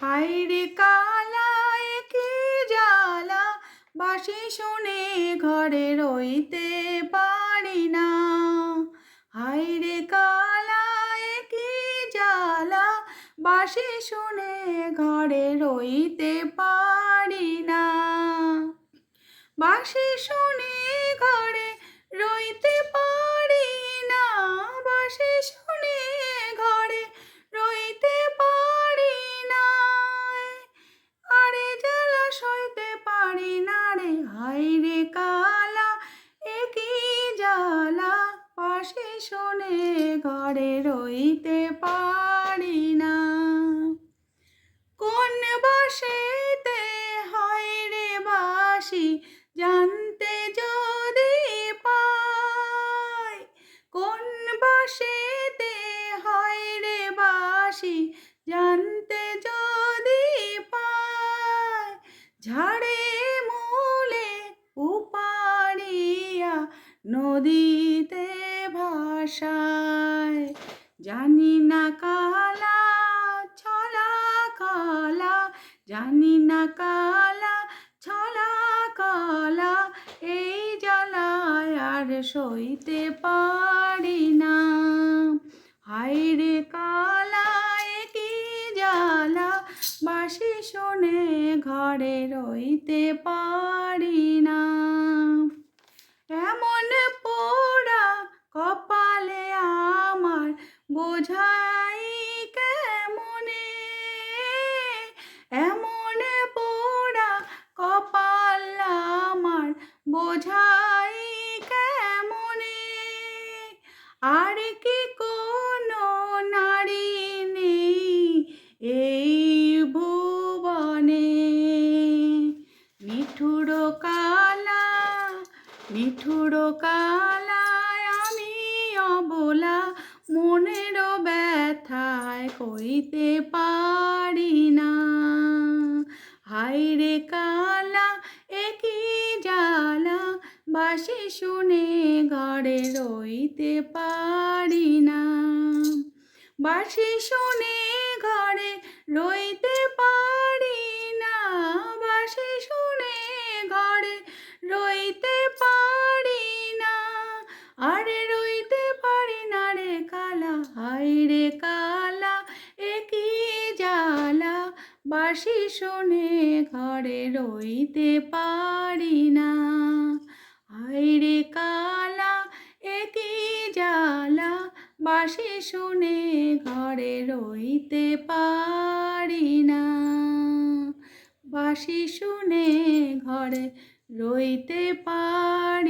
হায়রে কালা কি জ্বালা, বাঁশি শুনে ঘরে রইতে পারি না। হায়রে কালা কি জ্বালা, বাঁশি শুনে ঘরে রইতে পারি না। বাঁশি শুনে ঘরে রইতে পারি না, বাঁশি শুনে ঘরে রইতে পারি না। আরে জ্বালা সইতে পারি না রে, হায়রে কালা কি জ্বালা, বাঁশি শুনে ঘরে রইতে পারি না। কোন বাঁশিতে হয় রে বাঁশি, জানতে যদি পাই। কোন বাঁশিতে হয় রে বাঁশি, জানতে যদি পাই। ঝাড়ে মূলে উপাড়িয়া নদীতে ভাসায়, জানি না কালা ছলা কলা, জানি না কালা ছলা কলা, এই জ্বালায় আর সইতে পারি না। হায়রে কালা কি জ্বালা, বাঁশি শুনে ঘরে রইতে পারি না। এমন পোড়া কপালে আমার, বোঝাই কেমনে। এমন পোড়া কপাল আমার, বোঝাই কেমনে। আর কি কোনো নারী নেই এই ভুবনে। নিঠুর কালা নিঠুর কালায় আমি অবলা, মনের ব্যথায় কইতে পারি না। হায়রে কালা কি জ্বালা, বাঁশি শুনে ঘরে রইতে পারি না। বাঁশি শুনে ঘরে রইতে পারি না, বাঁশি শুনে ঘরে রইতে পারি না। আরে রইতে পারি না রে কালা, হায়রে কালা কি জ্বালা, বাঁশি শুনে ঘরে রইতে পারি না। হায়রে কালা কি জ্বালা, বাঁশি শুনে ঘরে রইতে পারি না। বাঁশি শুনে ঘরে রইতে পারি